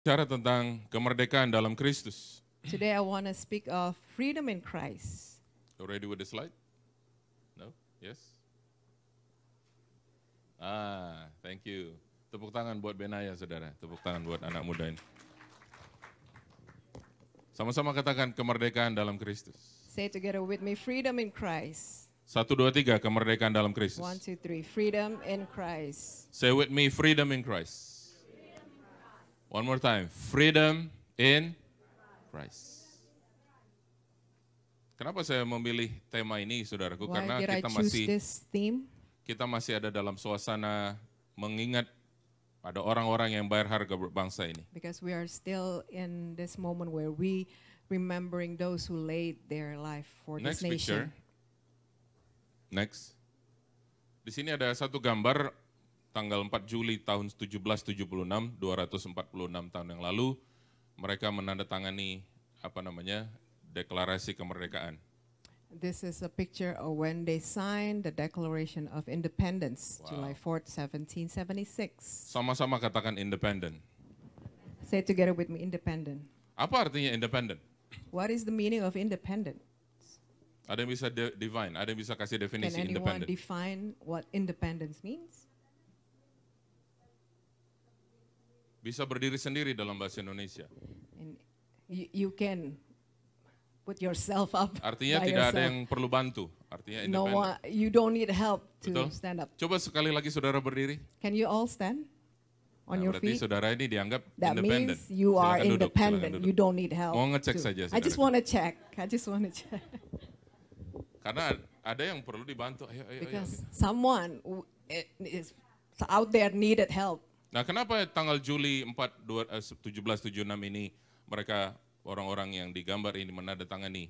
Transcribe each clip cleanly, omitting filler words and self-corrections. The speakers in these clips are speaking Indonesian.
Bicara tentang kemerdekaan dalam Kristus. Today I want to speak of freedom in Christ. You ready with the slide? No? Yes? Thank you. Tepuk tangan buat Benaya, saudara. Tepuk tangan buat anak muda ini. Sama-sama katakan kemerdekaan dalam Kristus. Say together with me, freedom in Christ. 1, 2, 3, kemerdekaan dalam Kristus. 1, 2, 3, freedom in Christ. Say with me, freedom in Christ. One more time, freedom in Christ. Kenapa saya memilih tema ini, saudaraku? Why Karena did I choose this theme? kita masih ada dalam suasana mengingat pada orang-orang yang bayar harga berbangsa ini. Because we are still in this moment where we remembering those who laid their life for Next this picture. nation. Next. Di sini ada satu gambar tanggal 4 Juli tahun 1776, 246 tahun yang lalu, mereka menandatangani deklarasi kemerdekaan. This is a picture of when they signed the Declaration of Independence, Wow. July 4th, 1776. Sama-sama katakan independent. Say it together with me, independent. Apa artinya independent? What is the meaning of independent? Ada yang bisa define, ada yang bisa kasih Can definisi anyone independent. define what independence means? Bisa berdiri sendiri dalam bahasa Indonesia. And you can put yourself up Artinya by tidak ada yourself. yang perlu bantu. Artinya No independent. one, you don't need help to Betul? stand up. Coba sekali lagi saudara berdiri. Can you all stand on Nah, your berarti feet? saudara ini dianggap That independent. means you are Silakan duduk, independent. silakan You duduk. don't need help. Mau ngecek to- saja, I just saudara. want to check. I just want to check. Karena ada yang perlu dibantu. Ayo. Because someone is out there needed help. Nah, kenapa tanggal Juli 4, 1776 ini mereka orang-orang yang digambar ini menandatangani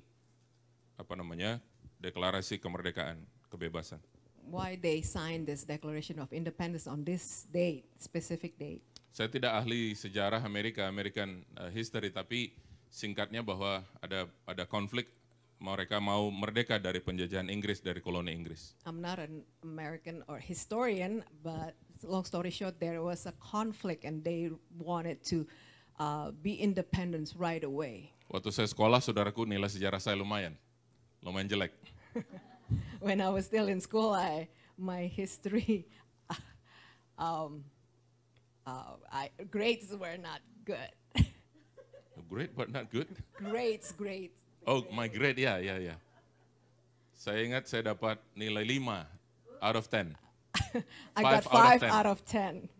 deklarasi kemerdekaan, kebebasan. Why they signed this Declaration of Independence on this date, specific date? Saya tidak ahli sejarah American history, tapi singkatnya bahwa ada konflik, mereka mau merdeka dari penjajahan Inggris, dari koloni Inggris. I'm not an American or historian, but long story short, there was a conflict and they wanted to be independent right away. Waktu saya sekolah, saudaraku, nilai sejarah saya lumayan jelek. When I was still in school, my history grades were not good. Great but not good. grades. Oh, my grade, ya. Saya ingat saya dapat nilai 5 out of 10. I got 5 out of 10.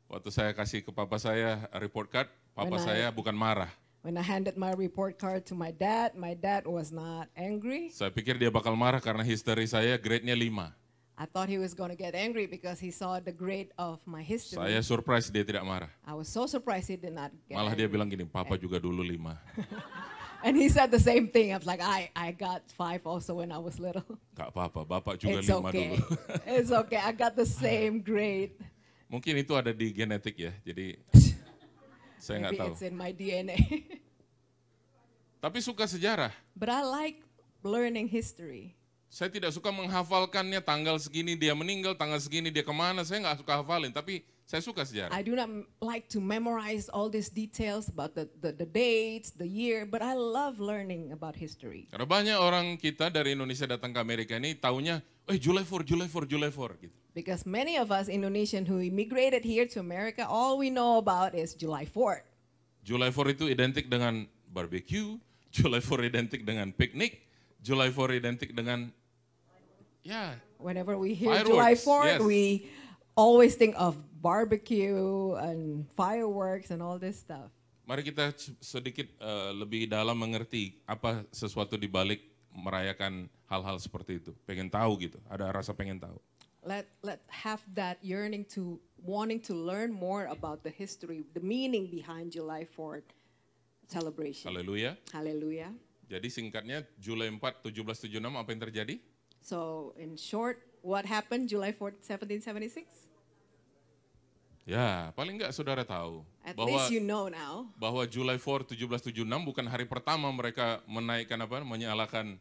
Waktu saya kasih ke papa saya report card, papa When saya bukan marah. When I handed my report card to my dad was not angry. Saya pikir dia bakal marah karena history saya grade-nya 5. I thought he was going to get angry because he saw the grade of my history. Saya surprise dia tidak marah. I was so surprised he did not get Malah dia angry. bilang gini, papa juga dulu 5. And he said the same thing. I was like, I got 5 also when I was little. Gak apa-apa, bapak juga It's 5 okay. dulu. It's okay. I got the same grade. Mungkin itu ada di genetik ya, jadi saya nggak Maybe tahu. it's in my DNA. Tapi suka sejarah. But I like learning history. Saya tidak suka menghafalkannya, tanggal segini dia meninggal, tanggal segini dia kemana, saya nggak suka hafalin, tapi saya suka sejarah. I do not like to memorize all these details about the dates, the year, but I love learning about history. Karena banyak orang kita dari Indonesia datang ke Amerika ini taunya, July 4 gitu. Because many of us Indonesian who immigrated here to America, all we know about is July 4th. July 4 itu identik dengan barbecue, July 4 identik dengan piknik, July 4 identik dengan Whenever we hear fireworks, July 4th, yes. we always think of barbecue and fireworks and all this stuff. Mari kita sedikit lebih dalam mengerti apa sesuatu di balik merayakan hal-hal seperti itu. Pengen tahu gitu, ada rasa pengen tahu. Let have that yearning to wanting to learn more about the history, the meaning behind July 4th celebration. Haleluya. Hallelujah. Jadi singkatnya July 4, 1776 apa yang terjadi? So in short, what happened July 4th, 1776? Ya, paling enggak saudara tahu At bahwa least you know now. bahwa July 4, 1776 bukan hari pertama mereka menyalakan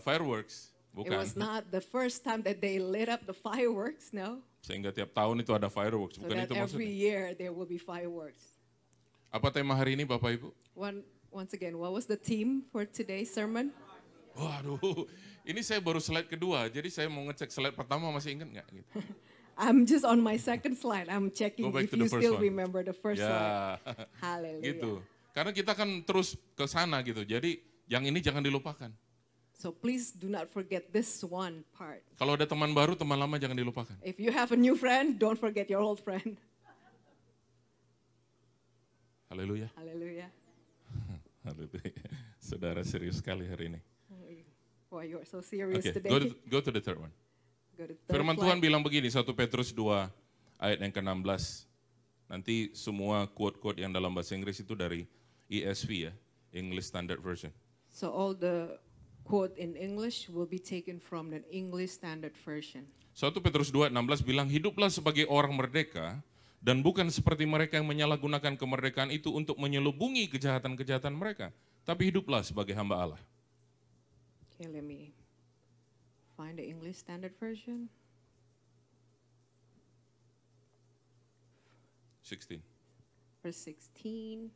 fireworks, It bukan. was not the first time that they lit up the fireworks, no. Sehingga tiap tahun itu ada fireworks, So bukan that itu every maksudnya. year there will be fireworks. Apa tema hari ini Bapak Ibu? Once again, what was the theme for today's sermon? Waduh, ini saya baru slide kedua, jadi saya mau ngecek slide pertama masih ingat nggak? Gitu. I'm just on my second slide. I'm checking Go back if to the you first still one. remember the first slide. Ya, Hallelujah. gitu. Karena kita kan terus ke sana gitu, jadi yang ini jangan dilupakan. So please do not forget this one part. Kalau ada teman baru, teman lama jangan dilupakan. If you have a new friend, don't forget your old friend. Haleluya. Hallelujah. Haleluya. Saudara serius sekali hari ini. Why you are so serious Oke, today? go to the third one. Go to third Firman Tuhan slide. bilang begini, 1 Petrus 2 ayat yang ke-16. Nanti semua quote-quote yang dalam bahasa Inggris itu dari ESV ya, English Standard Version. So all the quote in English will be taken from the English Standard Version. 1 Petrus 2 ayat 16 bilang, hiduplah sebagai orang merdeka dan bukan seperti mereka yang menyalahgunakan kemerdekaan itu untuk menyelubungi kejahatan-kejahatan mereka, tapi hiduplah sebagai hamba Allah. Okay, let me find the English Standard Version. 16. Verse 16.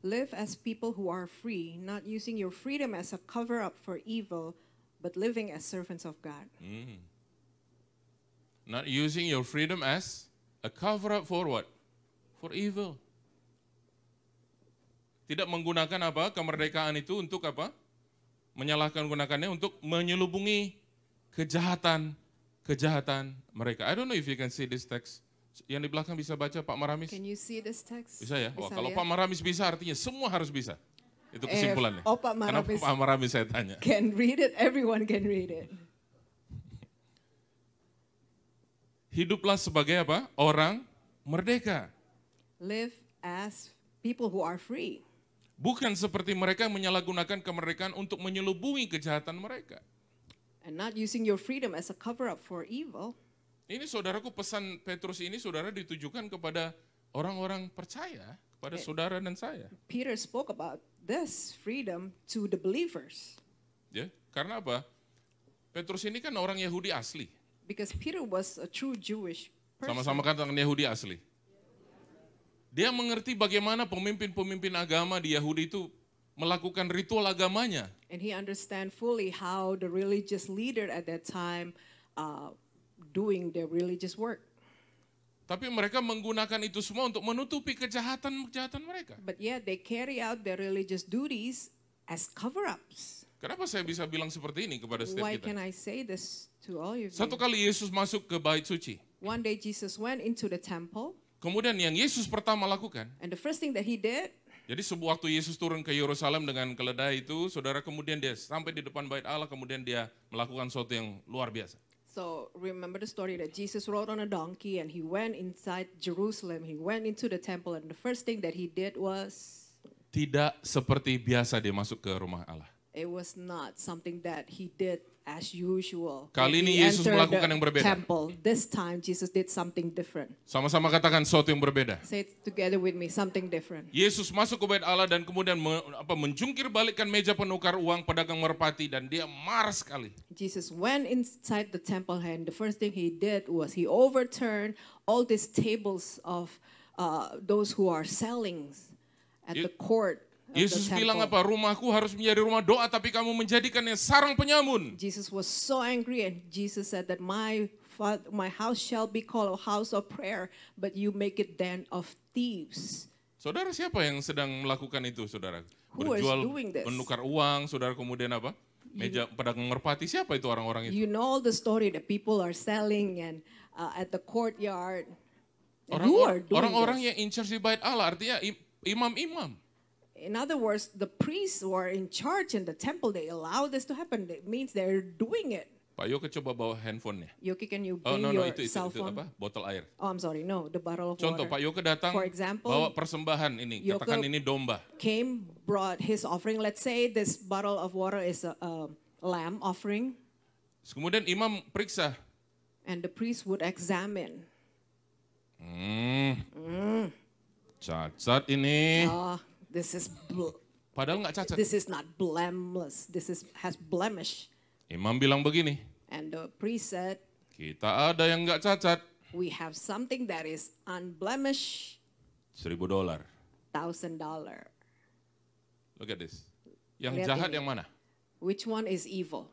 Live as people who are free, not using your freedom as a cover-up for evil, but living as servants of God. Not using your freedom as a cover-up for what? For evil. Tidak menggunakan apa? Kemerdekaan itu untuk apa? Gunakannya untuk menyelubungi kejahatan mereka. I don't know if you can see this text. Yang di belakang bisa baca Pak Maramis? Can you see this text? Bisa ya? Wah, Bisa kalau lihat? Pak Maramis bisa artinya semua harus bisa. Itu kesimpulannya. Pak Kenapa Maramis Pak Maramis saya tanya? can read it, everyone can read it. Hiduplah sebagai apa? Orang merdeka. Live as people who are free. Bukan seperti mereka yang menyalahgunakan kemerdekaan untuk menyelubungi kejahatan mereka. And not using your freedom as a cover-up for evil. Ini saudaraku, pesan Petrus ini saudara ditujukan kepada orang-orang percaya, kepada saudara dan saya. Peter spoke about this freedom to the believers. Ya, karena apa? Petrus ini kan orang Yahudi asli. Because Peter was a true Jewish person. Sama-sama katakan Yahudi asli. Dia mengerti bagaimana pemimpin-pemimpin agama di Yahudi itu melakukan ritual agamanya. And he understand fully how the religious leader at that time doing their religious work. Tapi mereka menggunakan itu semua untuk menutupi kejahatan mereka. But yet they carry out their religious duties as cover-ups. Kenapa saya bisa bilang seperti ini kepada setiap Why kita? can I say this to all of you? Satu kali Yesus masuk ke bait suci. One day Jesus went into the temple, Kemudian yang Yesus pertama lakukan, and the first thing that he did, jadi waktu Yesus turun ke Yerusalem dengan keledai itu, saudara, kemudian dia sampai di depan bait Allah, kemudian dia melakukan sesuatu yang luar biasa. so remember the story that Jesus rode on a donkey and he went inside Jerusalem. He went into the temple, and the first thing that he did was, Tidak seperti biasa dia masuk ke rumah Allah. it was not something that he did as usual. Kali When ini he Yesus entered melakukan the yang berbeda. temple. This time Jesus did something different. Sama-sama katakan sesuatu yang berbeda. Say it together with me, something different. Yesus masuk ke bait Allah dan kemudian menjungkir balikkan meja penukar uang pedagang merpati dan dia marah sekali. Jesus went inside the temple, and the first thing he did was he overturned all these tables of those who are selling at the court of Yesus the bilang temple. apa? Rumahku harus menjadi rumah doa, tapi kamu menjadikannya sarang penyamun. Jesus was so angry, and Jesus said that my house shall be called a house of prayer, but you make it den of thieves. Saudara, siapa yang sedang melakukan itu, saudara? Who is Berjual, doing this? menukar uang, saudara, kemudian apa? Meja pedagang merpati, siapa itu orang-orang itu? You know all the story that people are selling and at the courtyard. And who are doing Orang-orang this? yang in charge di bait Allah, artinya imam-imam. In other words, the priests who are in charge in the temple, they allow this to happen. It means they're doing it. Pak Yoke coba bawa handphonenya. Yoki, can you Oh bring no, your itu cell phone? apa? Botol air. Oh, I'm sorry. No, the bottle of Contoh, water. Pak Yoke datang For example, bawa persembahan ini, Yoke katakan ini domba. Came, brought his offering. Let's say this bottle of water is a lamb offering. Kemudian imam periksa. And the priest would examine. Cacat ini. This is Padahal nggak cacat. this is not blameless. Has blemish. Imam bilang begini, And the priest said, kita ada yang nggak cacat. we have something that is unblemished. $1.000. $1,000. Look at this. Yang Lihat jahat ini. yang mana? Which one is evil?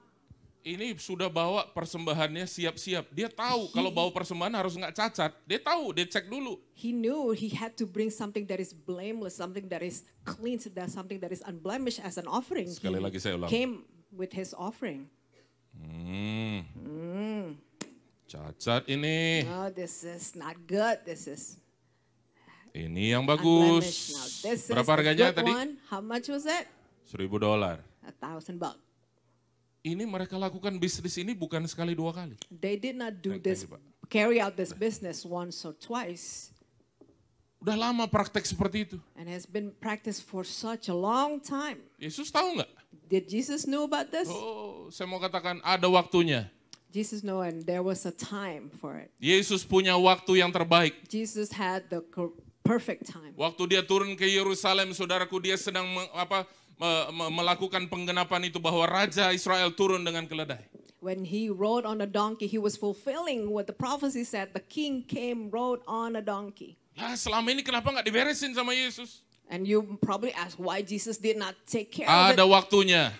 Ini sudah bawa persembahannya siap-siap. Dia tahu kalau bawa persembahan harus nggak cacat. Dia tahu, dia cek dulu. He knew he had to bring something that is blameless, something that is clean, something that is unblemished as an offering. Sekali lagi saya ulang. Came with his offering. Cacat ini. No, this is not good. This is Ini yang unblemished. bagus. Now, this is Berapa the harganya good tadi? one. How much was it? $1.000. $1,000. Ini mereka lakukan bisnis ini bukan sekali dua kali. They did not do Thank this, you, Pak. carry out this business once or twice, Udah lama praktek seperti itu. and has been practiced for such a long time. Yesus tahu nggak? Did Jesus know about this? Oh, saya mau katakan ada waktunya. Jesus know, and there was a time for it. Yesus punya waktu yang terbaik. Jesus had the perfect time. Waktu dia turun ke Yerusalem, saudaraku, dia sedang melakukan penggenapan itu bahwa Raja Israel turun dengan keledai. When he rode on a donkey, he was fulfilling what the prophecy said. The king came, rode on a donkey. Lah, selama ini kenapa nggak diberesin sama Yesus? And you probably ask why Jesus did not take care of Ada it. waktunya.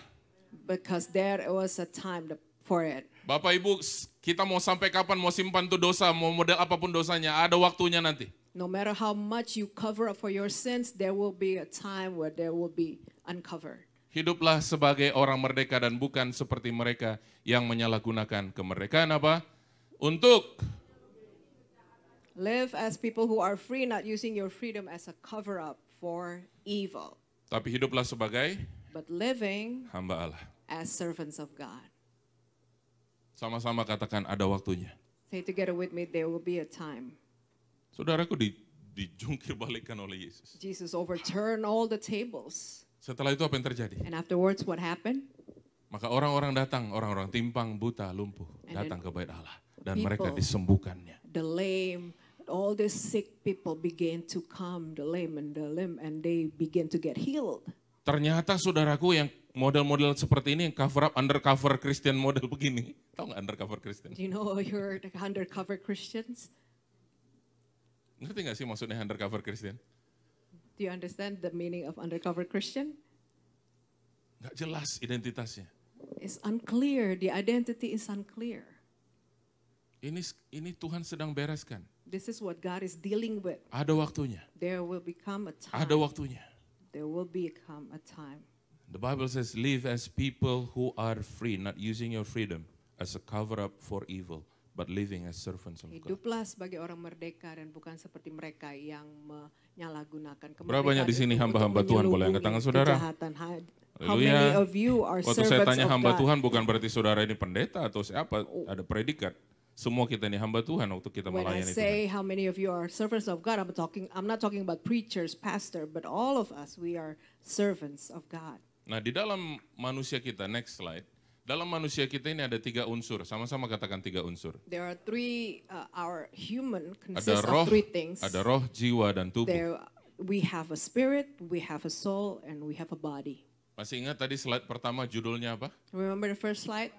Because there was a time for it. Bapak Ibu, kita mau sampai kapan mau simpan tuh dosa, mau model apapun dosanya, ada waktunya nanti. No matter how much you cover up for your sins, there will be a time where there will be uncovered. Hiduplah sebagai orang merdeka dan bukan seperti mereka yang menyalahgunakan kemerdekaan apa? Untuk Live as people who are free, not using your freedom as a cover up for evil, tapi hiduplah sebagai but living hamba Allah. as servants of God. Sama-sama katakan ada waktunya. Say together with me, there will be a time. Saudaraku dijungkir balikan oleh Yesus. Jesus overturned all the tables. Setelah itu apa yang terjadi? And afterwards, what happened? Maka orang-orang datang, orang-orang timpang, buta, lumpuh, And datang ke bait Allah. Dan people- mereka disembuhkannya. The lame, all these sick people began to come, the lame and the limb, and they begin to get healed. Ternyata saudaraku yang model-model seperti ini, yang cover up, undercover Christian model begini. Tahu nggak undercover Christian? Do you know you're the undercover Christians? Ngerti nggak sih maksudnya undercover Christian? Do you understand the meaning of undercover Christian? Nggak jelas identitasnya. It's unclear. The identity is unclear. Ini Tuhan sedang bereskan. This is what God is dealing with. Ada waktunya. There will become a time. Ada waktunya. There will become a time. The Bible says, live as people who are free, not using your freedom as a cover up for evil, but living as servants of God. Hiduplah sebagai orang merdeka dan bukan seperti mereka yang menyalahgunakan kemerdekaan. Berapa banyak di sini itu hamba-hamba untuk Tuhan? Boleh angkat tangan menyelubungi saudara? kejahatan. How Haleluya. many of you are Waktu saya servants tanya of hamba God? Tuhan bukan berarti saudara ini pendeta atau siapa, ada predikat. Semua kita ini hamba Tuhan waktu kita When I melayani Tuhan. say how many of you are servants of God, I'm not talking about preachers, pastor, but all of us, we are servants of God. Nah, di dalam manusia kita, next slide. Dalam manusia kita ini ada 3 unsur. Sama-sama katakan 3 unsur. There are three, our human Ada consists roh, of three things. ada roh, jiwa, dan tubuh. We have a spirit, we have a soul, and we have a body. Masih ingat tadi slide pertama judulnya apa? Remember the first slide?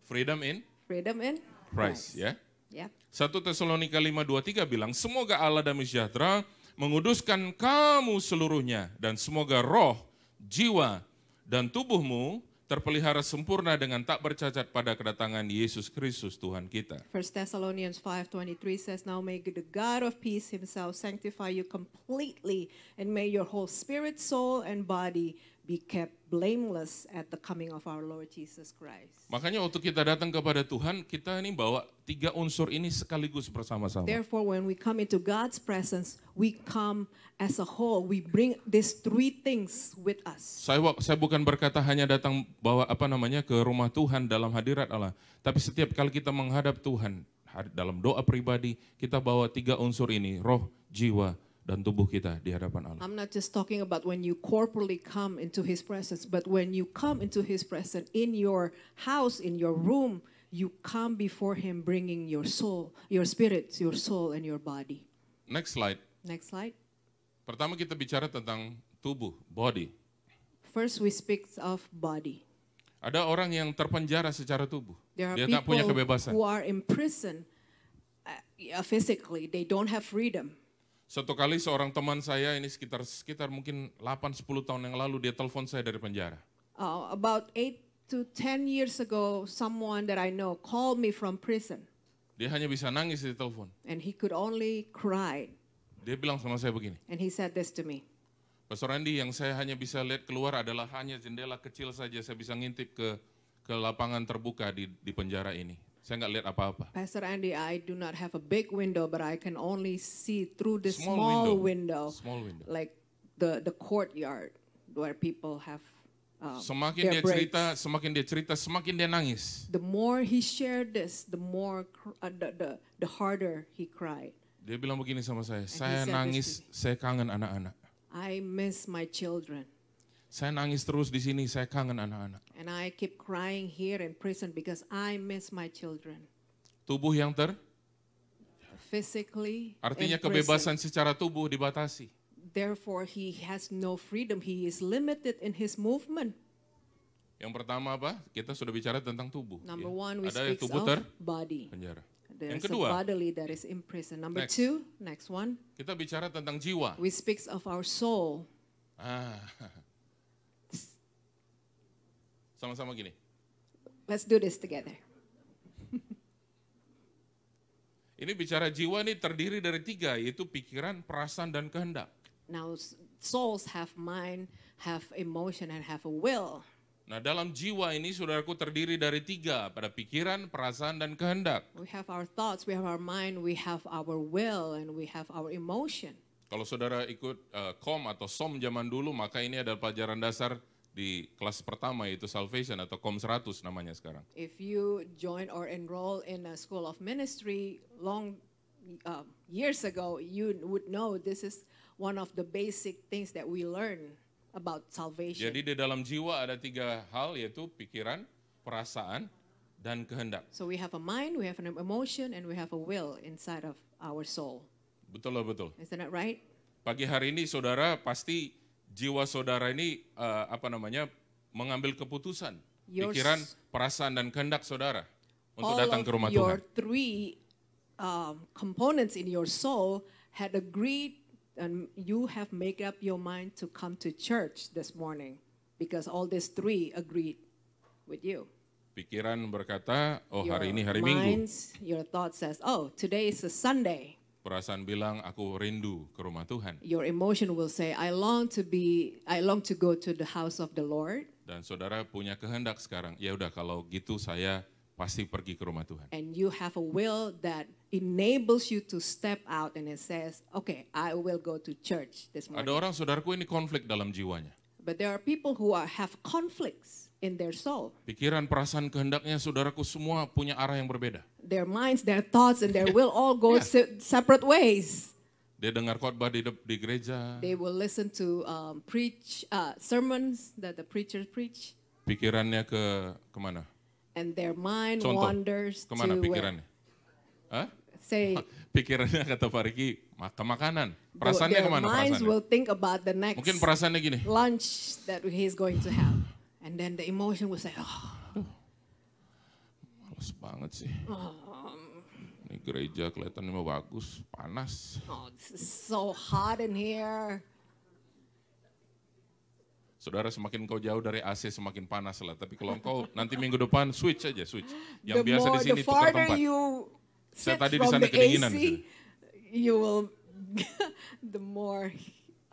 Freedom in Freedom in Christ, ya. Yeah. 1 Tesalonika 5:23 bilang, semoga Allah damai sejahtera menguduskan kamu seluruhnya, dan semoga roh, jiwa, dan tubuhmu terpelihara sempurna dengan tak bercacat pada kedatangan Yesus Kristus Tuhan kita. 1 Thessalonians 5:23 says, now may the God of peace himself sanctify you completely, and may your whole spirit, soul, and body be kept blameless at the coming of our Lord Jesus Christ. Makanya waktu kita datang kepada Tuhan, kita ini bawa 3 unsur ini sekaligus bersama-sama. Therefore, when we come into God's presence, we come as a whole. We bring these 3 things with us. Saya bukan berkata hanya datang bawa ke rumah Tuhan dalam hadirat Allah, tapi setiap kali kita menghadap Tuhan dalam doa pribadi, kita bawa 3 unsur ini, roh, jiwa, dan tubuh kita di hadapan Allah. I'm not just talking about when you corporally come into His presence, but when you come into His presence in your house, in your room, you come before Him bringing your soul, your spirit, your soul, and your body. Next slide. Next slide. Pertama kita bicara tentang tubuh, body. First, we speak of body. Ada orang yang terpenjara secara tubuh. There are Dia tak punya people kebebasan. who are in prison physically. They don't have freedom. Satu kali seorang teman saya ini sekitar mungkin 8-10 tahun yang lalu dia telepon saya dari penjara. About 8 to 10 years ago, someone that I know called me from prison, Dia hanya bisa nangis di telepon. and he could only cry. Dia bilang sama saya begini, And he said this to me. Pastor Andi, yang saya hanya bisa lihat keluar adalah hanya jendela kecil saja. Saya bisa ngintip ke lapangan terbuka di penjara ini. Saya nggak lihat apa-apa. Pastor Andy, I do not have a big window, but I can only see through the Small small window. window, Small window. like the courtyard where people have Semakin their dia cerita, breaks. semakin dia nangis. The more he shared this, the more the harder he cried. Dia bilang begini sama saya said this nangis, to saya kangen anak-anak. I miss my children. Saya nangis terus di sini, saya kangen anak-anak. And I keep crying here in prison because I miss my children. Tubuh yang Physically, artinya in prison. kebebasan secara tubuh dibatasi. Therefore, he has no freedom. He is limited in his movement. Yang pertama apa? Kita sudah bicara tentang tubuh. Number ya. one, we Ada speak tubuh of body. penjara. There's Yang a kedua, bodily that is in prison. Number Next. two, next one, kita bicara tentang jiwa. we speak of our soul. Sama-sama gini. Let's do this together. Ini bicara jiwa ini terdiri dari 3, yaitu pikiran, perasaan, dan kehendak. Now, souls have mind, have emotion, and have a will. Nah, dalam jiwa ini saudaraku terdiri dari 3, pada pikiran, perasaan, dan kehendak. We have our thoughts, we have our mind, we have our will, and we have our emotion. Kalau saudara ikut KOM atau SOM zaman dulu, maka ini adalah pelajaran dasar di kelas pertama, yaitu Salvation atau KOM 100 namanya sekarang. If you join or enroll in a school of ministry long years ago, you would know this is one of the basic things that we learn about salvation. Jadi di dalam jiwa ada 3 hal, yaitu pikiran, perasaan, dan kehendak. So we have a mind, we have an emotion, and we have a will inside of our soul. Betul lah, betul. Isn't that right? Pagi hari ini saudara pasti jiwa saudara ini mengambil keputusan, pikiran, perasaan, dan kehendak saudara untuk datang ke rumah your Tuhan. 3 components in your soul had agreed, and you have made up your mind to come to church this morning because all these 3 agreed with you. Pikiran berkata, oh hari ini hari minds, Minggu. Your thought says, oh, today is a Sunday. Perasaan bilang, aku rindu ke rumah Tuhan. Your emotion will say, I long to go to the house of the Lord. Dan saudara punya kehendak sekarang, ya udah kalau gitu saya pasti pergi ke rumah Tuhan. And you have a will that enables you to step out, and it says, okay, I will go to church this morning. Ada orang saudaraku ini konflik dalam jiwanya. But there are people who have conflicts in their soul. Pikiran, perasaan, kehendaknya saudaraku semua punya arah yang berbeda. Their minds, their thoughts, and their will all go separate ways. Dia dengar khotbah di gereja. They will listen to sermons that the preachers preach. Pikirannya kemana? And their mind Contoh, wanders kemana to pikirannya? Hah? say Pikirannya kata Pak Riki, ke makanan. Perasaannya their kemana minds perasaannya? will think about the next Mungkin perasaannya gini. lunch that he's going to have. And then the emotion will say, oh, Males banget sih. Ini gereja kelihatannya mah bagus, panas. this is so hot in here. Saudara, semakin kau jauh dari AC semakin panas lah. Tapi kalau engkau nanti minggu depan switch aja, switch. Yang biasa di sini The tukar farther tempat. you Saya sit tadi di from sana the kedinginan. AC, you will, the more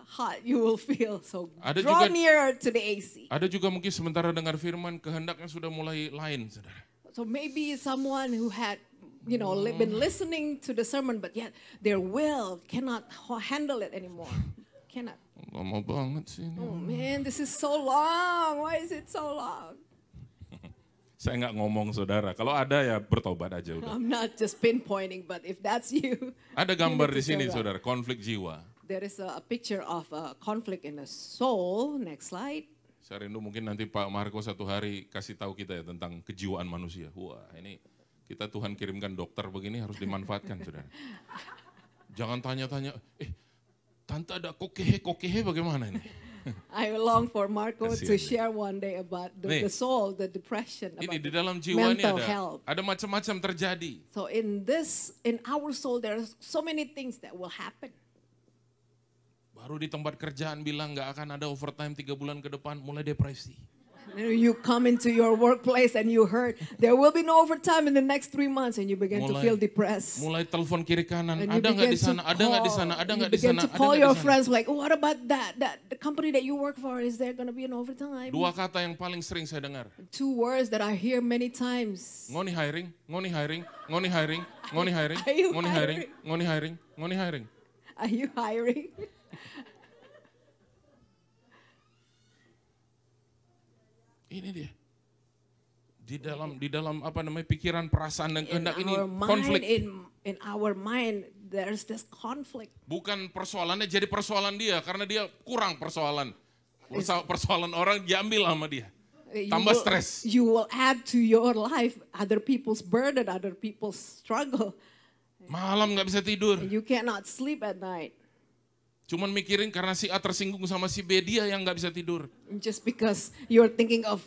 hot you will feel. So Ada draw juga- nearer to the AC. Ada juga mungkin sementara dengar firman, kehendaknya sudah mulai lain, saudara. So maybe someone who had, been listening to the sermon, but yet their will cannot handle it anymore. Cannot. Lama banget sih ini. Oh man, this is so long. Why is it so long? Saya nggak ngomong saudara, kalau ada ya bertobat aja udah. I'm not just pinpointing, but if that's you, Ada gambar you di need to sini share that. saudara, konflik jiwa. There is a picture of a conflict in the soul. Next slide. Saya rindu mungkin nanti Pak Marco satu hari kasih tahu kita ya tentang kejiwaan manusia. Wah ini kita Tuhan kirimkan dokter begini harus dimanfaatkan saudara. Jangan tanya-tanya, tante ada kokehe bagaimana ini? I long for Marco to Kasihan. share one day about Nih. the soul, the depression, Ini about di the dalam jiwa ini mental health. ada macam-macam terjadi. So in our soul, there are so many things that will happen. Baru di tempat kerjaan bilang nggak akan ada overtime 3 bulan ke depan, mulai depresi. You come into your workplace and you heard there will be no overtime in the next 3 months, and you begin to feel depressed. Mulai telepon kiri kanan, And you ada nggak di begin sana, to ada nggak di sana, ada nggak di begin sana, to ada call nggak your di sana. friends like, what about that the company that you work for, is there going to be an overtime? 2 kata yang paling sering saya dengar. 2 words that I hear many times. Ngoni hiring, ngoni hiring, ngoni hiring, ngoni hiring, Are you ngoni hiring, hiring? ngoni hiring, ngoni hiring. Are you hiring? Ini dia. Di dalam apa namanya pikiran, perasaan dan In kehendak ini our mind, konflik. in our mind, there's this conflict. Bukan persoalannya jadi persoalan dia karena dia kurang persoalan. Persoalan orang diambil sama dia. Tambah stres. You will add to your life other people's burden, other people's struggle. Malam nggak bisa tidur. And you cannot sleep at night. Cuman mikirin karena si A tersinggung sama si B, dia yang nggak bisa tidur. Just because you're thinking of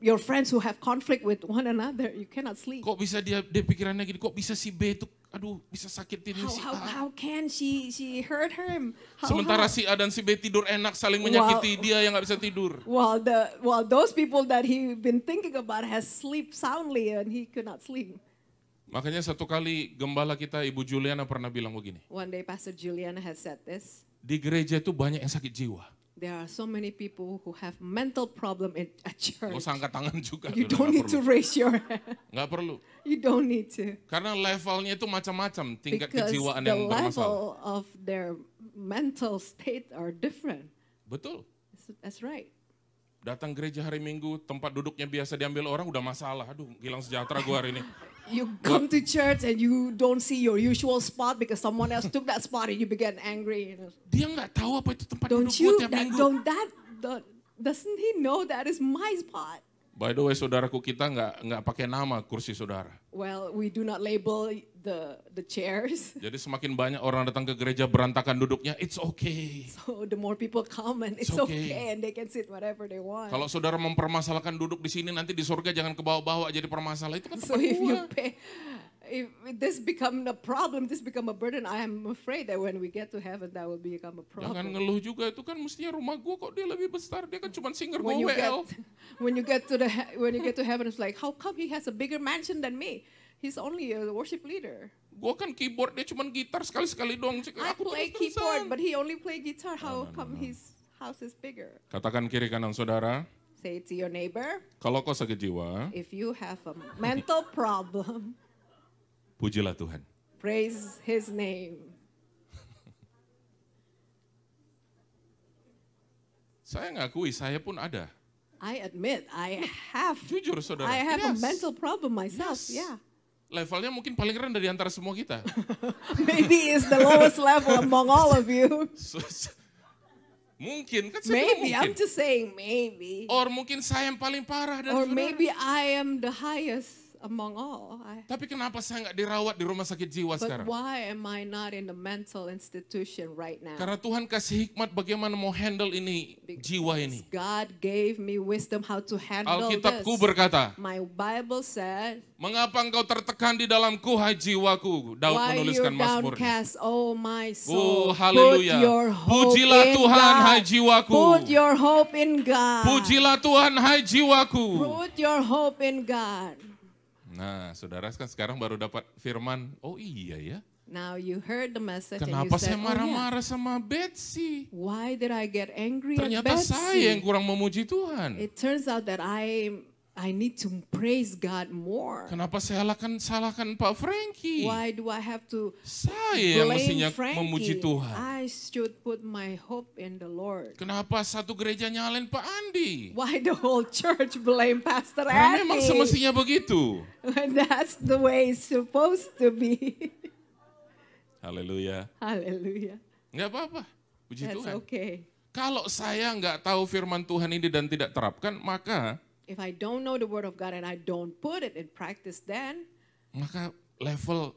your friends who have conflict with one another, you cannot sleep. Kok bisa dia pikirannya gini, kok bisa si B itu, aduh bisa sakitin si A. How can she hurt him? Sementara si A dan si B tidur enak, saling menyakiti, dia yang nggak bisa tidur. While those people that he been thinking about has sleep soundly and he could not sleep. Makanya satu kali gembala kita, Ibu Juliana pernah bilang begini. One day Pastor Juliana has said this. Di gereja itu banyak yang sakit jiwa. There are so many people who have mental problem at church. Gak usah angkat tangan juga. You don't need to raise your hand. Nggak perlu. You don't need to. Karena levelnya itu macam-macam, tingkat Because kejiwaan the yang bermasalah. level of their mental state are different. Betul. That's right. Datang gereja hari Minggu, tempat duduknya biasa diambil orang, udah masalah. Aduh, hilang sejahtera gue hari ini. You come to church and you don't see your usual spot because someone else took that spot and you begin angry. Dia nggak tahu apa itu tempat Don't duduk you? gue tiap minggu. Doesn't he know that is my spot? By the way, saudaraku, kita nggak pakai nama kursi saudara. Well, we do not label the chairs. Jadi semakin banyak orang datang ke gereja berantakan duduknya, it's okay. So the more people come and it's okay. okay and they can sit whatever they want. Kalau saudara mempermasalahkan duduk di sini, nanti di surga jangan kebawa-bawa jadi permasalahan. Itu kan So tempat if you gua. pay, if this become a problem, this become a burden, I am afraid that when we get to heaven, that will become a Jangan problem. ngeluh juga, itu kan mestinya rumah gua kok dia lebih besar, dia kan cuma singer When you WL. get when you get to heaven, it's like, how come he has a bigger mansion than me? He's only a worship leader. Gua kan keyboard, dia cuma gitar sekali-sekali doang. I Aku play terus-terusan. keyboard, but he only play guitar. How come his house is bigger? Katakan kiri kanan saudara, Say it to your neighbor. kalau kau sakit jiwa, If you have a mental problem, pujilah Tuhan. praise his name. Saya ngakui, saya pun ada. I admit, I have Jujur saudara. a Yes. mental problem myself. Yes. Yeah. Levelnya mungkin paling rendah di antara semua kita. Maybe it's the lowest level among all of you. Mungkin, kan saya bilang Maybe, I'm mungkin. just saying maybe. Or mungkin saya yang paling parah dari Or saudara. maybe I am the highest among all. Tapi kenapa saya nggak dirawat di rumah sakit jiwa But sekarang? why am I not in the mental institution right now? Karena Tuhan kasih hikmat bagaimana mau handle ini, jiwa ini. God gave me wisdom how to handle Alkitabku this. berkata, My Bible said, mengapa engkau tertekan di dalamku, hai jiwaku? Daud why you menuliskan Mazmur. downcast, oh my Oh, soul? haleluya. Put your hope Pujilah in Tuhan, God. hai jiwaku. Put your hope in God. Pujilah Tuhan, hai jiwaku. Put your hope in God. Nah, saudara kan sekarang baru dapat firman, oh iya ya. Now you heard the message Kenapa and you saya said, marah-marah sama Betsy? why did I get angry Ternyata at saya yang Betsy? kurang memuji Tuhan. It turns out that I need to praise God more. Kenapa saya salahkan Pak Frankie? Why do I have to Saya yang mestinya blame memuji Frankie? Tuhan. I should put my hope in the Lord. Kenapa satu gereja nyalain Pak Andi? Why the whole church blame Pastor Karena memang Andy? semestinya begitu. When that's the way it's supposed to be. Haleluya. Hallelujah. Nggak apa-apa. Puji That's Tuhan. okay. Kalau saya nggak tahu firman Tuhan ini dan tidak terapkan, maka If I don't know the word of God and I don't put it in practice, then level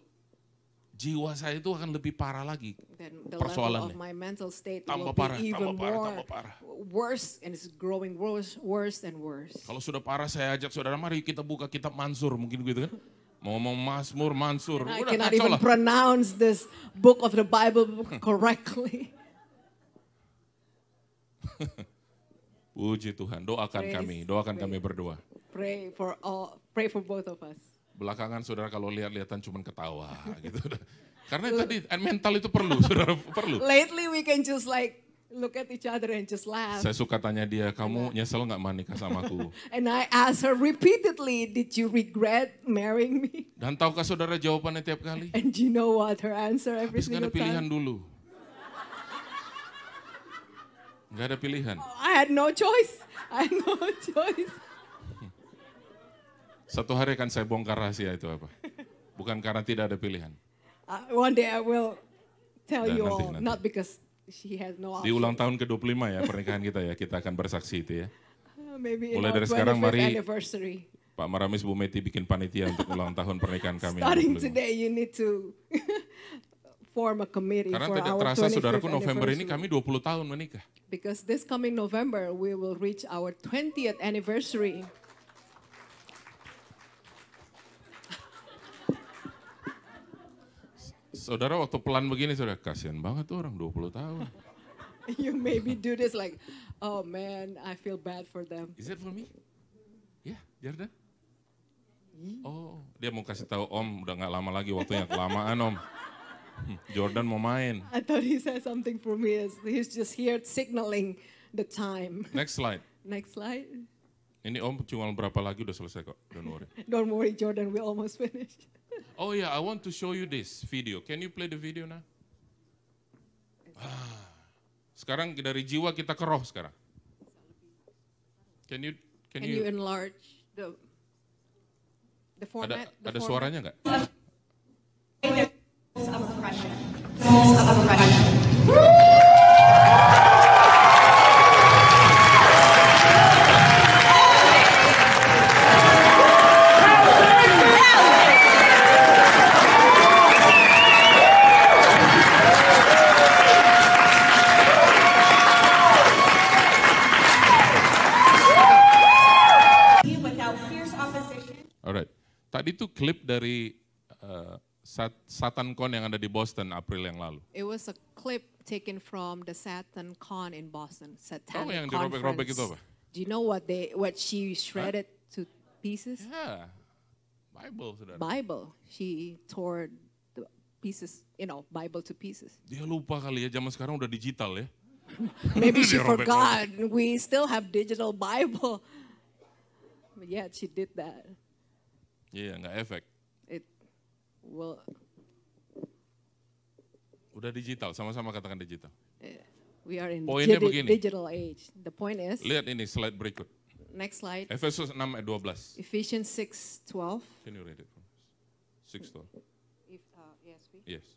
jiwa saya itu akan lebih parah lagi. the level Persoalannya. of my mental state Tambah will parah, be even tambah parah, more tambah parah. worse, and it's growing worse and worse. Kalau sudah parah saya ajak saudara, mari kita buka kitab Mansur, mungkin gitu kan. Mau ngomong Mazmur, Mansur, I udah cannot kacau even lah. pronounce this book of the Bible correctly. Puji Tuhan, doakan kami berdua. Pray for both of us. Belakangan saudara kalau lihat-lihatan cuman ketawa gitu. Karena tadi mental itu perlu, saudara perlu. Lately we can just like look at each other and just laugh. Saya suka tanya dia, kamu nyesel nggak menikah sama aku? And I asked her repeatedly, did you regret marrying me? Dan tahukah saudara jawabannya tiap kali? And you know what her answer every Habis nggak single ada pilihan time? dulu. Nggak ada pilihan. I had no choice. Satu hari akan saya bongkar rahasia itu apa. Bukan karena tidak ada pilihan. One day I will tell Dan you nanti. all, not because she has no Di option. ulang tahun ke-25 ya pernikahan kita ya, kita akan bersaksi itu ya. Maybe in Mulai our dari sekarang, 25th mari anniversary. Pak Maramis, Bu Meti bikin panitia untuk ulang tahun pernikahan kami. yang Starting 25. today, you need to form a committee Karena for tidak our terasa 25th saudaraku November ini anniversary. kami 20 tahun menikah. Because this coming November, we will reach our 20th anniversary. Saudara waktu pelan begini saudara, kasihan banget tuh orang 20 tahun. You maybe do this like, oh man, I feel bad for them. Is it for me? Ya, Jordan? Oh, dia mau kasih tahu Om, udah gak lama lagi waktunya, kelamaan Om. Jordan mau main. I thought he said something for me. He's just here signaling the time. Next slide. Next slide. Ini Om cuma berapa lagi udah selesai kok, don't worry. Don't worry, Jordan, we almost finished. Oh yeah, I want to show you this video. Can you play the video now? Sekarang dari jiwa kita ke roh sekarang. Can you enlarge the format? Ada suaranya nggak? Of oppression. Of oppression. Without fierce opposition. Alright. Tadi tuh klip dari SatanCon yang ada di Boston April yang lalu. It was a clip taken from the SatanCon in Boston. Tahu Satanic yang dirobek-robek itu apa? Do you know what she shredded to pieces? Ya, Bible saudara. Bible. She tore the pieces, Bible to pieces. Dia lupa kali ya, zaman sekarang udah digital ya. Maybe she Dirobek-robek. forgot. We still have digital Bible. But yet she did that. Iya, nggak efek. Well, Udah digital, sama-sama katakan digital. we are in Poinnya begini. digital age. The point is, Lihat ini slide berikut. next slide, Efesus 6 ayat 12. Ephesians 6:12. Can you read it for us? 6:12. ESV. Yes.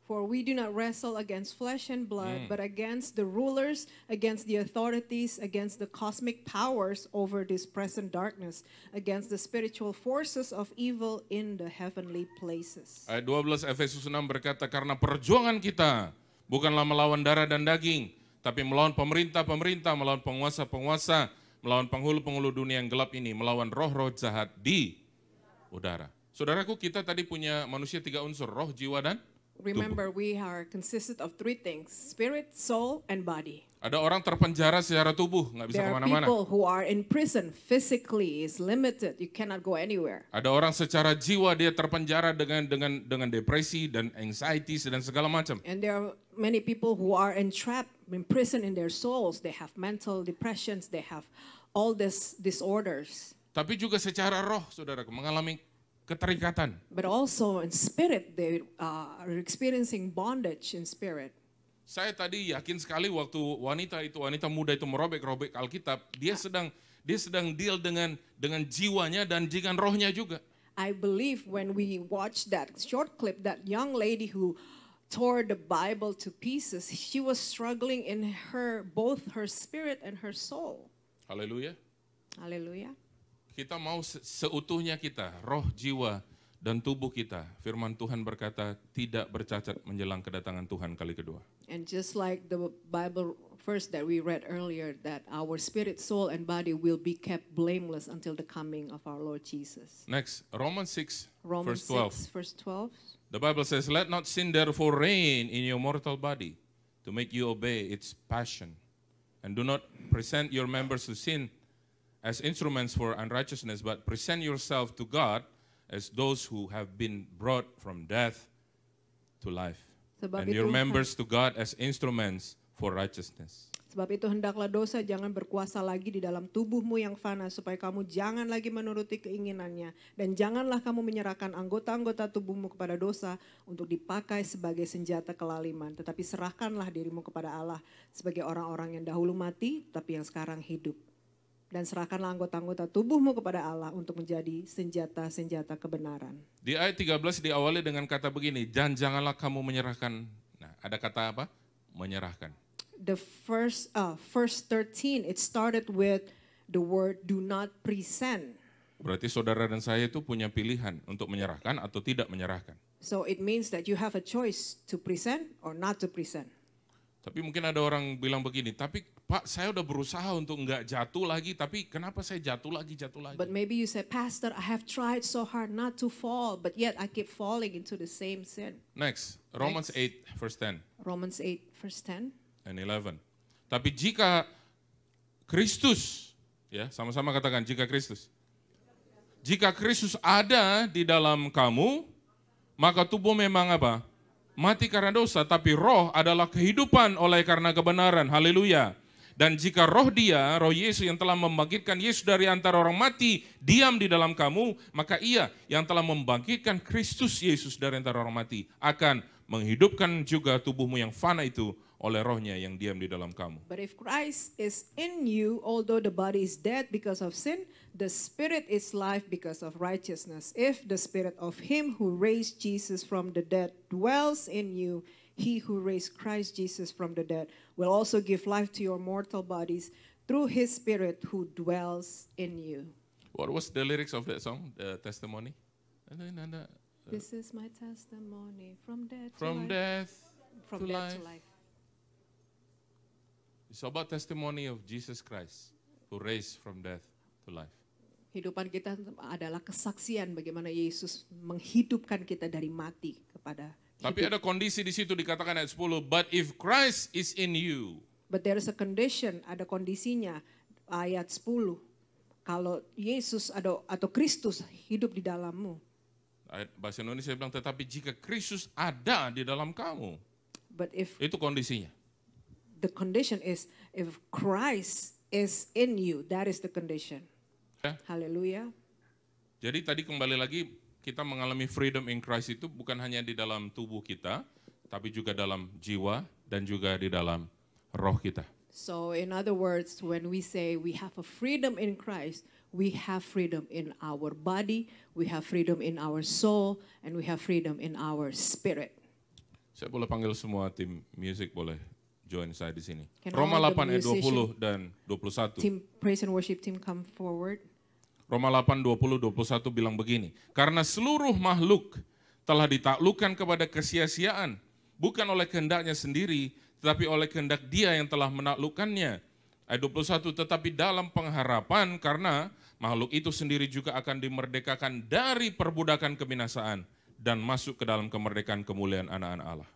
For we do not wrestle against flesh and blood, but against the rulers, against the authorities, against the cosmic powers over this present darkness, against the spiritual forces of evil in the heavenly places. Ayat 12 Efesus 6 berkata, karena perjuangan kita bukanlah melawan darah dan daging, tapi melawan pemerintah-pemerintah, melawan penguasa-penguasa, melawan penghulu-penghulu dunia yang gelap ini, melawan roh-roh jahat di udara. Saudaraku, kita tadi punya manusia 3 unsur, roh, jiwa, dan Remember, we are consisted of 3 things: spirit, soul, and body. ada orang terpenjara secara tubuh, nggak bisa There are kemana-mana. people who are in prison physically, is limited. You cannot go anywhere. Ada orang secara jiwa dia terpenjara dengan depresi dan anxiety dan segala macam. And there are many people who are entrapped, imprisoned in their souls. They have mental depressions. They have all these disorders. Tapi juga secara roh, saudaraku, mengalami keterikatan. But also in spirit, they are experiencing bondage in spirit. Saya tadi yakin sekali waktu wanita muda itu merobek-robek Alkitab, dia sedang deal dengan jiwanya dan dengan rohnya juga. I believe when we watch that short clip, that young lady who tore the Bible to pieces, she was struggling in both her spirit and her soul. Haleluya. Hallelujah. Kita mau seutuhnya kita, roh, jiwa, dan tubuh kita, firman Tuhan berkata, tidak bercacat menjelang kedatangan Tuhan kali kedua. And just like the Bible verse that we read earlier, that our spirit, soul, and body will be kept blameless until the coming of our Lord Jesus. Next, Romans 6, Romans verse 12. 6, verse 12. The Bible says, let not sin therefore reign in your mortal body, to make you obey its passion. And do not present your members to sin as instruments for unrighteousness, but present yourself to God as those who have been brought from death to life. Sebab And your itu- members to God as instruments for righteousness. Sebab itu hendaklah dosa jangan berkuasa lagi di dalam tubuhmu yang fana, supaya kamu jangan lagi menuruti keinginannya. Dan janganlah kamu menyerahkan anggota-anggota tubuhmu kepada dosa untuk dipakai sebagai senjata kelaliman. Tetapi serahkanlah dirimu kepada Allah sebagai orang-orang yang dahulu mati, tapi yang sekarang hidup. Dan serahkanlah anggota-anggota tubuhmu kepada Allah untuk menjadi senjata-senjata kebenaran. Di ayat 13 diawali dengan kata begini, dan janganlah kamu menyerahkan. Nah, ada kata apa? Menyerahkan. The verse 13, it started with the word do not present. Berarti saudara dan saya itu punya pilihan untuk menyerahkan atau tidak menyerahkan. So it means that you have a choice to present or not to present. Tapi mungkin ada orang bilang begini, tapi Pak saya udah berusaha untuk nggak jatuh lagi, tapi kenapa saya jatuh lagi? But maybe you say, Pastor, I have tried so hard not to fall, but yet I keep falling into the same sin. Next, Romans Next. 8 verse 10 Romans 8, verse 10. and 11. Tapi jika Kristus, ya sama-sama katakan jika Kristus. Jika Kristus ada di dalam kamu, maka tubuh memang apa? Mati karena dosa, tapi roh adalah kehidupan oleh karena kebenaran. Haleluya. Dan jika roh dia, roh Yesus yang telah membangkitkan Yesus dari antara orang mati, diam di dalam kamu, maka ia yang telah membangkitkan Kristus Yesus dari antara orang mati, akan menghidupkan juga tubuhmu yang fana itu oleh rohnya yang diam di dalam kamu. But if Christ is in you, although the body is dead because of sin, the spirit is life because of righteousness. If the spirit of him who raised Jesus from the dead dwells in you, he who raised Christ Jesus from the dead will also give life to your mortal bodies through his spirit who dwells in you. What was the lyrics of that song, the testimony? This is my testimony from death From to life. death From to death life. to life. It's about testimony of Jesus Christ who raised from death to life. Kehidupan kita adalah kesaksian bagaimana Yesus menghidupkan kita dari mati kepada Tapi hidup. ada kondisi di situ dikatakan ayat 10, but if Christ is in you, But there is a condition, ada kondisinya, ayat 10. Kalau Yesus atau Kristus hidup di dalammu. ayat bahasa Indonesia bilang, tetapi jika Kristus ada di dalam kamu, But if itu kondisinya. the condition is, if Christ is in you, that is the condition. Ya. Haleluya. Jadi tadi kembali lagi, kita mengalami freedom in Christ itu bukan hanya di dalam tubuh kita, tapi juga dalam jiwa dan juga di dalam roh kita. So in other words, when we say we have a freedom in Christ, we have freedom in our body, we have freedom in our soul, and we have freedom in our spirit. Saya boleh panggil semua tim music boleh join saya di sini. Can Roma all the 8 ayat 20 dan 21. Team praise and worship team, come forward. Roma 8, 20, 21 bilang begini. Karena seluruh makhluk telah ditaklukkan kepada kesia-siaan, bukan oleh kehendaknya sendiri, tetapi oleh kehendak dia yang telah menaklukkannya. Ayat 21, tetapi dalam pengharapan karena makhluk itu sendiri juga akan dimerdekakan dari perbudakan kebinasaan dan masuk ke dalam kemerdekaan kemuliaan anak-anak Allah.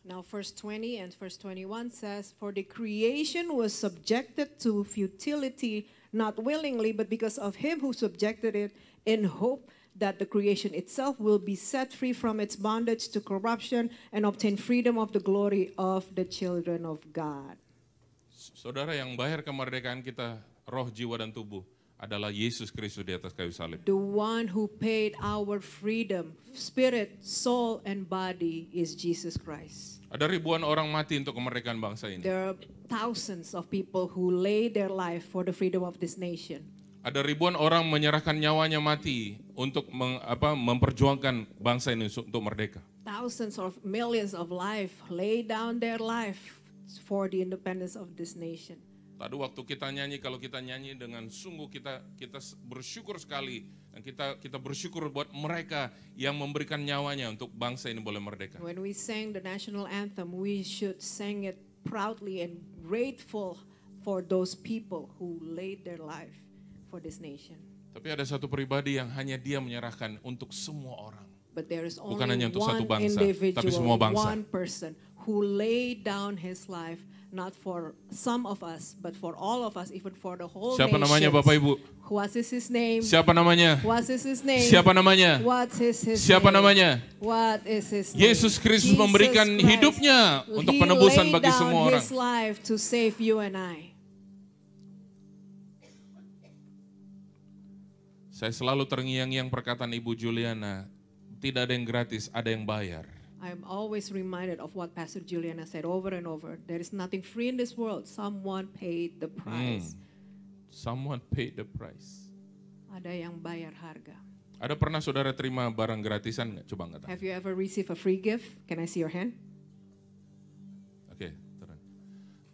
Now verse 20 and verse 21 says, for the creation was subjected to futility, not willingly, but because of him who subjected it, in hope that the creation itself will be set free from its bondage to corruption and obtain freedom of the glory of the children of God. Saudara, yang bayar kemerdekaan kita, roh, jiwa, dan tubuh adalah Yesus Kristus di atas kayu salib. The one who paid our freedom, spirit, soul, and body is Jesus Christ. Ada ribuan orang mati untuk kemerdekaan bangsa ini. There are thousands of people who lay their life for the freedom of this nation. Ada ribuan orang menyerahkan nyawanya mati untuk memperjuangkan bangsa ini untuk merdeka. Thousands of millions of life lay down their life for the independence of this nation. Tadi waktu kita nyanyi, kalau kita nyanyi dengan sungguh kita bersyukur sekali Dan kita bersyukur buat mereka yang memberikan nyawanya untuk bangsa ini boleh merdeka. When we sing the national anthem, we should sing it proudly and grateful for those people who laid their life for this nation. Tapi ada satu pribadi yang hanya dia menyerahkan untuk semua orang. But there is Bukan only hanya untuk satu one bangsa, tapi individual, semua bangsa. one person who laid down his life, not for some of us, but for all of us, even for the whole Siapa nation. namanya Bapak Ibu? What is his name? Siapa namanya? What is his name? Siapa namanya? What is his Siapa name? namanya? What is his name? Yesus Kristus Jesus memberikan Christ. hidupnya untuk He penebusan laid bagi down semua orang. his life to save you and I. Saya selalu terngiang-ngiang perkataan Ibu Juliana, tidak ada yang gratis, ada yang bayar. I'm always reminded of what Pastor Juliana said over and over. There is nothing free in this world. Someone paid the price. Someone paid the price. Ada yang bayar harga. Ada pernah saudara terima barang gratisan nggak? Coba angkat tangan. Have you ever received a free gift? Can I see your hand? Oke, turun.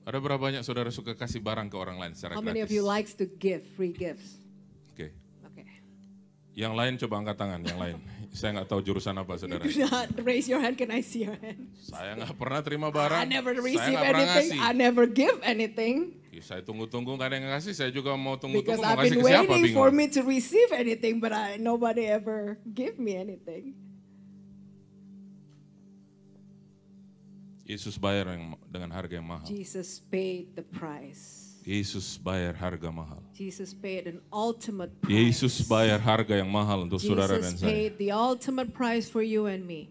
Ada berapa banyak saudara suka kasih barang ke orang lain secara How many of gratis? you likes to give free gifts? Oke. Okay. Yang lain coba angkat tangan, yang lain. Saya nggak tahu jurusan apa saudara. Do not raise your hand. Can I see your hand? Saya nggak pernah terima barang. I never Saya receive nggak pernah anything. ngasih. I never give anything. Oke, saya tunggu-tunggu nggak ada yang ngasih. Saya juga mau Because tunggu-tunggu mau I've kasih been ke siapa waiting for bingung. me to receive anything, but nobody ever give me anything. Yesus bayar dengan harga yang mahal. Jesus paid the price. Yesus bayar harga mahal. Jesus paid an ultimate price. Yesus bayar harga yang mahal untuk saudara dan Jesus saya. paid the ultimate price for you and me.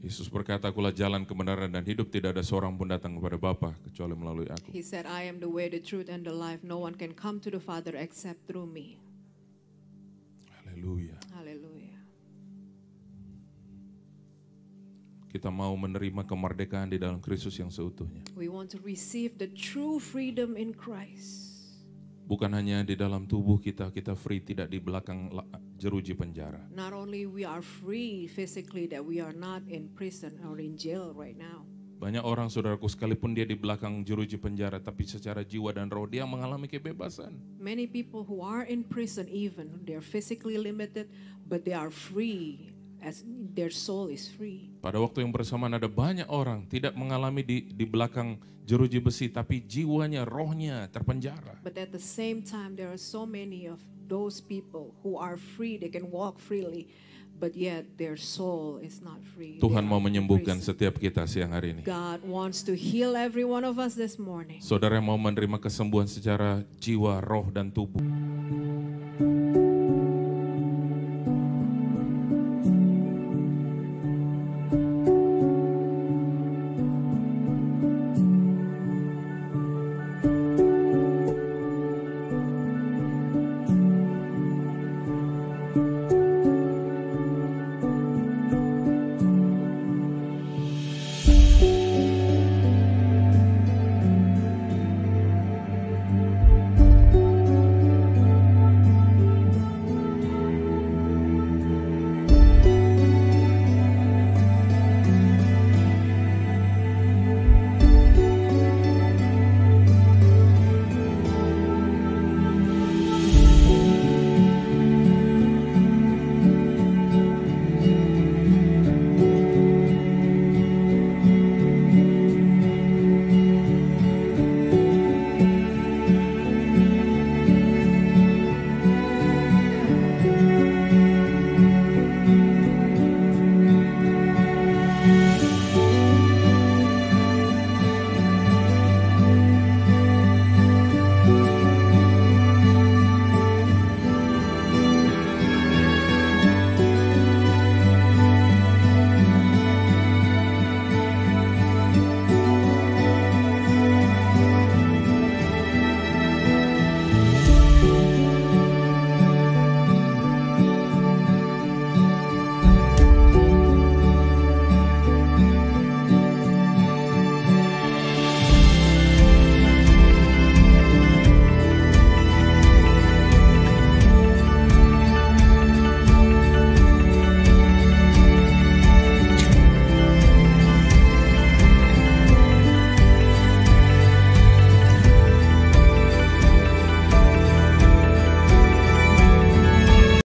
Yesus berkata, akulah jalan kebenaran dan hidup, tidak ada seorang pun datang kepada Bapa kecuali melalui aku. He said, I am the way, the truth, and the life. No one can come to the Father except through me. Haleluya. Hallelujah. Kita mau menerima kemerdekaan di dalam Kristus yang seutuhnya. We want to receive the true freedom in Christ. Bukan hanya di dalam tubuh kita free, tidak di belakang jeruji penjara. Not only we are free physically, that we are not in prison or in jail right now. Banyak orang saudaraku sekalipun dia di belakang jeruji penjara, tapi secara jiwa dan roh dia mengalami kebebasan. Many people who are in prison even, they're physically limited, but they are free as their soul is free. Pada waktu yang bersamaan ada banyak orang tidak mengalami di belakang jeruji besi, tapi jiwanya, rohnya terpenjara. But at the same time, there are so many of those people who are free, they can walk freely, but yet their soul is not free. Tuhan They mau are in menyembuhkan prison. setiap kita siang hari ini. God wants to heal every one of us this morning. Saudara yang mau menerima kesembuhan secara jiwa, roh, dan tubuh.